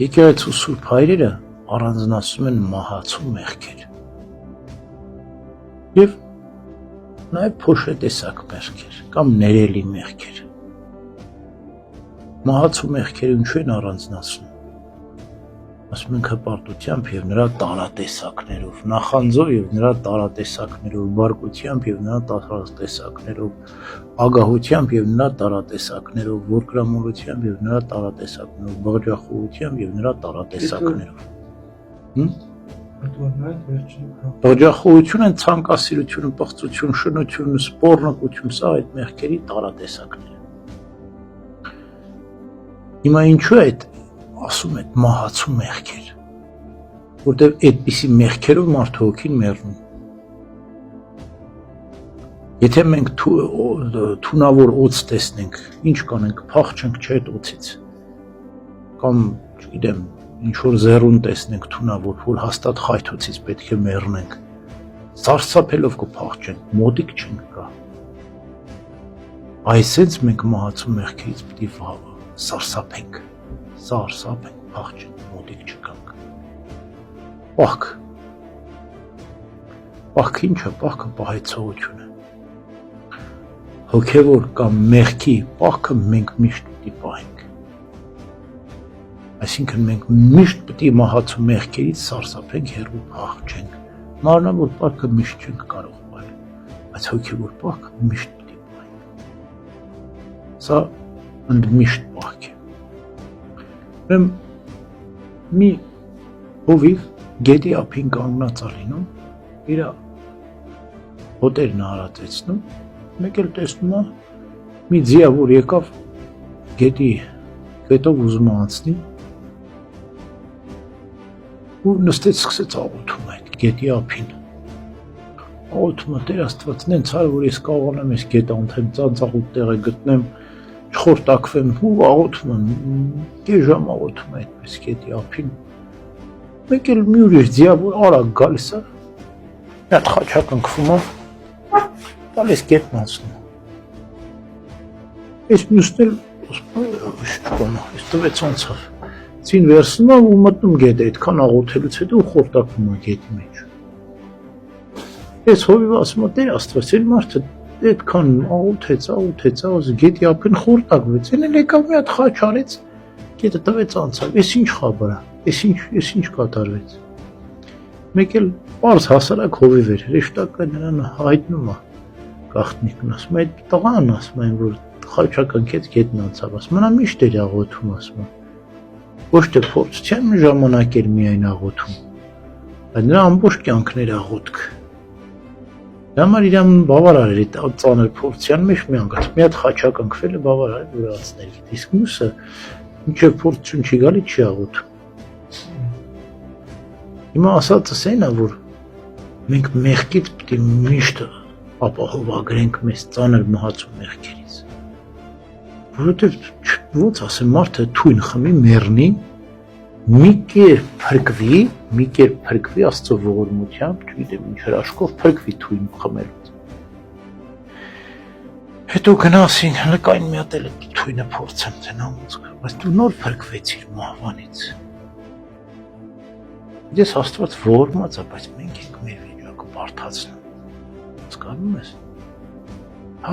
Եկեղեցու սուրբ հայրերը առանձնացնում են մահացու մեղքեր և նաև փոշե տեսակ մեղքեր կամ ներելի մեղքեր։ Մահացու մեղքերը ինչու են առանձնացնում։ Ասում ենք հպարտությամբ և նրա տարատեսակներով, նախանձով և նրա տարատեսակներով, բարկությամբ և նրա տարատեսակներով, ագահությամբ և նրա տարատեսակներով, որդորամոլությամբ և նրա տարատեսակներով, բղջախոհությամբ և նրա տարատեսակներով։ Բղջախոհություն են ցանկասիրությունը, պղծություն, շնությունը, սպառնկություն, սա այդ մեղքերի տարատեսակներ են։ Հիմա ինչու է այդ ասում է մահացու մեղքեր, որտեղ այդպիսի մեղքերով մարդու հոգին մեռնում։ Եթե մենք թունավոր օձ տեսնենք, ինչ կանենք, փախչենք չէ այդ օձից, կամ չգիտեմ, ինչ-որ զեռուն տեսնենք թունավոր, որ հաստատ խայթոցից պետք է մեռնենք, սարսափելով կփախչենք, մոտիկ չենք գա։ Այսպես մենք մահացու մեղքերից պիտի սարսափենք, փախչենք, մոտիկ չգանք։ Պահք։ Պահքը ինչ է, պահքը պահեցողություն է։ Հոգևոր կամ մեղքի պահքը մենք միշտ պիտի պահենք։ Այսինքն մենք միշտ պիտի մահացու մեղքերից սարսափենք, հեռու փախչենք։ Մարմնավոր պահքը միշտ չենք կարող պահել, բայց հոգևոր պահքը միշտ պիտի պահենք։ Սա ընդմիշտ պահք է։ Ուրեմն մի հովիվ գետի ափին կանգնած լինում, իր հոտերն հարածեցնում, մեկ էլ տեսնում է մի ձիա, որ եկավ գետով ուզում է անցնի, ու նստեց սկսեց աղոթում այդ գետի ափին։ Աղոթում է, Տեր Աստված, նենց հայ, որ ես կարողանամ այս գետը անցնեմ, ծանծաղուտ տեղ գտնեմ, չխորտակվեմ, ու աղոթում եմ, կես ժամ աղոթում է այդպես գետի ափին։ Մեկ էլ մի ուրիշ ձիա, որ արագ գալիս է, մի հատ խաչակ ընկվում է, տալիս գետն անցնում։ Այս մյուսն էլ այս տվեց անցավ։ Ձին վերցնում է ու մտնում գետը, այդքան աղոթելուց հետո ու խորտակվում է գետի մեջ։ Այս հովիվը ասում է, Տեր Աստված, այն մարդը այդքան աղոթեց, գետի ափին խորտակվեց, այն էլ եկավ մի հատ խաչ արեց, գետը տվեց անցավ, ես ինչ խաբր է, ես ինչ կատարվեց։ Մեկ էլ պարզ հասարակ հովիվ էր, հրեշտակը նրան հայտնում է գաղտնիքն, ասում է, այդ տղան, ասում են, որ խաչակ ընկեց գետն անցավ, ասում նա միշտ էր աղոթում, ասում է, ոչ թե փորձության ժամանակ էր միայն աղոթում, բայց նրա ամբողջ կյանքն էր աղոթք։ Համար իրան բավարար էր այդ ծանր փորձության մեջ մի անգամ, մի հատ խաչակ ընկվել է բավարար էր որ անցնել, իսկ մյուսը մինչև փորձություն չի գալի չի աղոթում։ Հիմա ասածս այն է, որ մենք մեղքից պիտի միշտ ապահովագրենք մեզ ծանր մահացու մեղքերից, որովհետև ոնց ասեմ, մարդը թույն խմի, մեռնի, մի կերպ փրկվի Աստծո ողորմությամբ, չգիտեմ ինչ հրաշքով փրկվի թույն խմելուց։ Հետո գնասին լկային մի հատ էլ թույնը փորձեմ ցենամ, բայց դու նոր փրկվեցիր մահվանից։ Ես Աստված ողորմած է, բայց մենք ենք մեր վիճակը բարդացնում։ Հասկանում ես։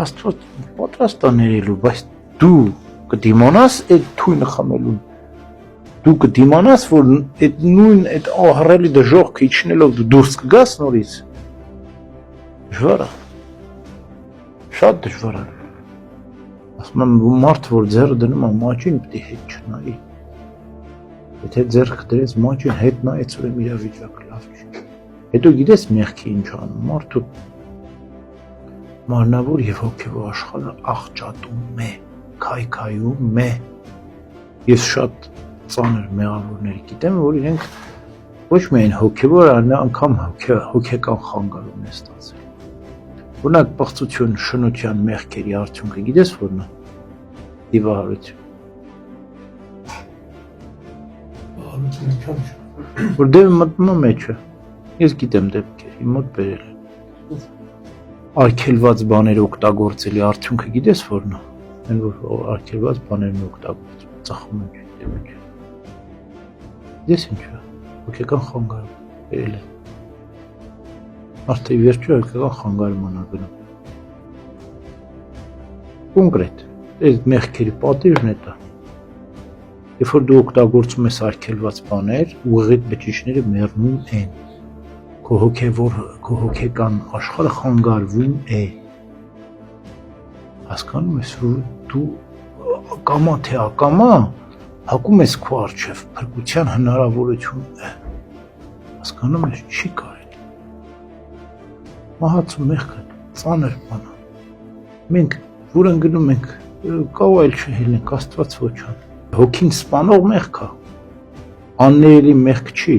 Աստված պատրաստ է ներելու, բայց դու կդիմանաս այդ թույնը խմելուն։ Դու կդիմանաս, որ այդ նույն այդ ահռելի դժոխքը իջնելով դու դուրս կգաս նորից։ Դժվար է։ Շատ դժվար է։ Ասում եմ, մարդ, որ ձեռը դնում է մաճին, պետք է հետ չնայի։ Եթե ձեռքը դրեց մաճին, հետ նայեց, ուրեմն իր վիճակը լավ չի։ Հետո գիտես մեղքի ինչ անում, մարդու մարմնավոր եւ հոգեվոր աշխարհը աղճատում է, քայքայում է։ Ես շատ ծանր մեղավորներ գիտեմ, որ իրենք ոչ միայն հոգեվոր, այլ անգամ հոգեկան խանգարում են ստացել։ Օրինակ պղծություն, շնության, մեղքերի արդյունքը գիտես որն է։ Դիվահարություն։ Որ դեպը մտնում է մեջը։ Ես գիտեմ դեպքեր, իմ մոտ բերել։ Արգելված բաներ օգտագործելի արդյունքը գիտես որն է։ Այն որ արգելված բաներն օգտագործում, ծախում են։ Ես ինչու, հոգեկան խանգարում, երել է։ Արդե վերջը հոգեկան խանգարման ագնում։ Կոնկրետ, այս մեղքերի պատիժն է դա։ Երբ որ դու օգտագործում ես արգելված բաներ, ուղիղ բջիջները մեռնում են։ Քո հոգեկան աշխարհը խանգարվում է։ Հասկանում ես, որ դու կամա թե ակամա հակում ես քո առջև փրկության հնարավորություն է։ Հասկանում ես, չի կարելի։ Մահացու մեղքը ծանր բան է։ Մենք որ ընկնում ենք, կարող այլ չհելնենք, Աստված ոչ ան։ Հոգին սպանող մեղք է։ Աններելի մեղք չի։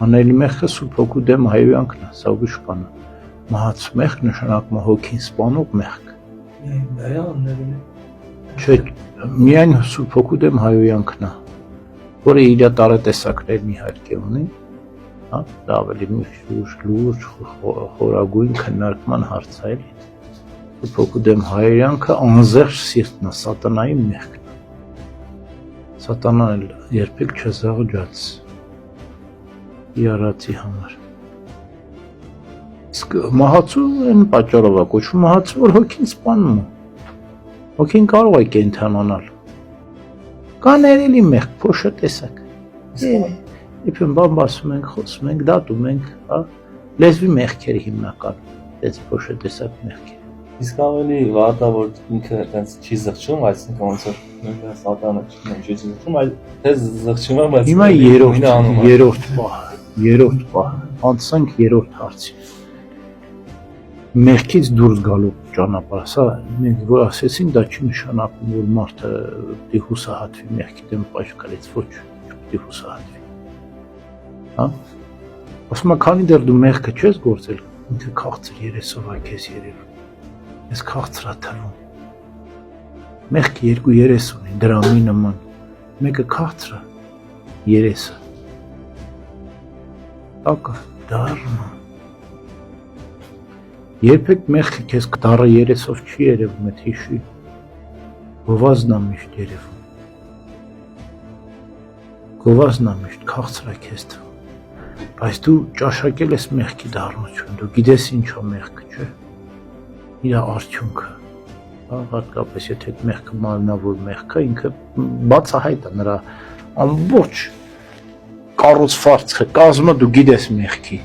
Աններելի մեղքը Սուրբ Հոգու դեմ հայհոյանքն է, սա ուրիշ բան է։ Մահացու մեղք նշանակում է հոգին սպանող մեղք։ Չէ, միայն Սուրբ Հոգու դեմ հայհոյանքն է, որը իր տարատեսակներն իհարկե ունի, հա, դա ավելի լուրջ խորագույն քննարկման հարց է։ Սուրբ Հոգու դեմ հայհոյանքը անզեղջ սիրտն է, սատանայի մեղքն է։ Սատանան էլ երբեք չզղջաց իրարացի համար։ Իսկ մահացու այն պատճառով է կոչվում մահացու, որ հոգին սպանում է։ Հոգին կարող է կենդանանալ։ Կա ներելի մեղք, փոշը տեսակ։ Իբրեմ բան ասում ենք, խոսում ենք, դատում ենք, հա, լեզվի մեղքերի հիմնական, այդպես փոշը տեսակ մեղքեր։ Իսկ ավելի վատա որ ինքը այտենց չի զղջում, այսինքն ոնց որ սատանը չի զղջում, այլ թե զղջում է, բայց հիմա երրորդ պահ, անցանք երրորդ հարցի։ Մեղքից դուրս գալու ճանապարհ, սա մենք որ ասեցինք, դա չի նշանակում, որ մարդը պիտի հուսահատվի մեղքի դեմ պայքարից, ոչ, չպիտի հուսահատվի։ Հա? Ասում եմ, քանի դեռ դու մեղքը չես գործել, ինքը քաղցր երեսով է քեզ երևում։ Ես քաղցրա թվում։ Մեղքը երկու երես ունի, դրամի նման։ Մեկը քաղցր է, երեսը։ Տակը դառնա։ Երբեք մեղքը քեզ դառը երեսով չի երևում, այդ հիշի։ Գովազդն է միշտ երևում։ Գովազդն է միշտ քաղցր է քեզ թվում։ Բայց դու ճաշակել ես մեղքի դառնություն, դու գիտես ինչ է մեղքը, չէ՞։ Իր արդյունքը, հատկապես եթե մեղքը մարմնավոր մեղք է, ինքը բացահայտ է նրա ամբողջ կառուցվածքը, կազմը դու գիտես մեղքի։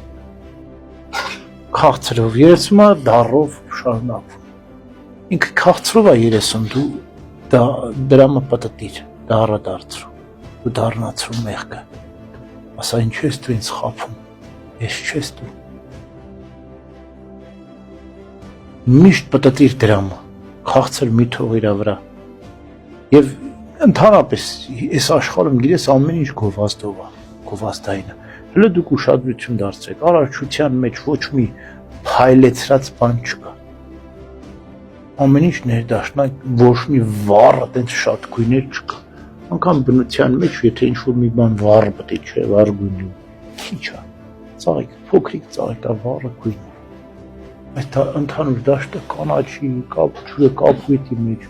Քաղցրով երեսում է, դառով շարունակվում։ Ինքը քաղցրով է երեսում, դու դրամը պտտիր, դառը դարձրու, դու դառնացրու մեղքը։ Ասա ինչ ես դու ինձ խաբում, ես չես դու։ Միշտ պտտիր դրամը, քաղցր մի թող իրա վրա։ Եվ ընդհանրապես այս աշխարհում գիտես ամեն ինչ գովազդով է, գովազդային է։ Հələ դուք ուշադրություն դարձրեք, արարչության մեջ ոչ մի փայլեցրած բան չկա։ Ամեն ինչ ներդաշնակ, ոչ մի վառ այդպես շատ գույներ չկա։ Անկամ բնության մեջ եթե ինչ-որ մի բան վառ պետք չէ, վառ գույնի, քիչ է։ Ծաղիկ, փոքրիկ ծաղիկ է վառը գույն։ Այդ ընդհանուր դաշտը կանաչի, կապույտի մեջ,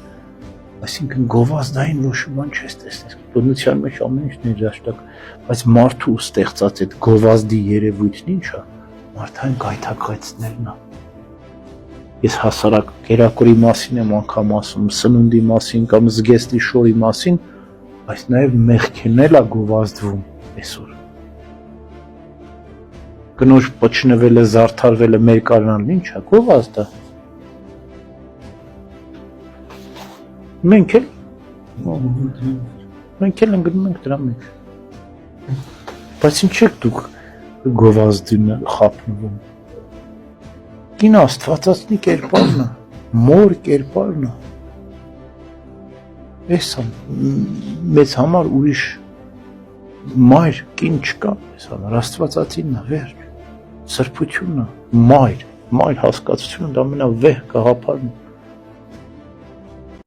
այսինքն գովազդային ոչ մի բան չես տեսնել։ Բնության մեջ ամեն ինչ ներդաշնակ, բայց մարդու ստեղծած այդ գովազդի երևույթն ինչ է, մարդային գայթակղեցնելն է։ Ես հասարակ կերակուրի մասին եմ անգամ ասում, սնունդի մասին կամ զգեստի շորի մասին, բայց նաև մեղքերն էլ է գովազդվում այսօր։ Կնոջ պչնվելը, զարդարվելը, մեր կարնալն ինչ է, գովազդ է։ Մենք էլ ընկնում ենք դրա մեջ։ Բայց ինչ եք դուք գովազդին խափնվում։ Կին աստվածածնի կերպարն է, մոր կերպարն է։ Ես մեզ համար ուրիշ մայր կին չկա, ես համար աստվածածինն է, վերջ, սրբությունն է, մայր հասկացությունը դա ամենավեհ գաղափարն է։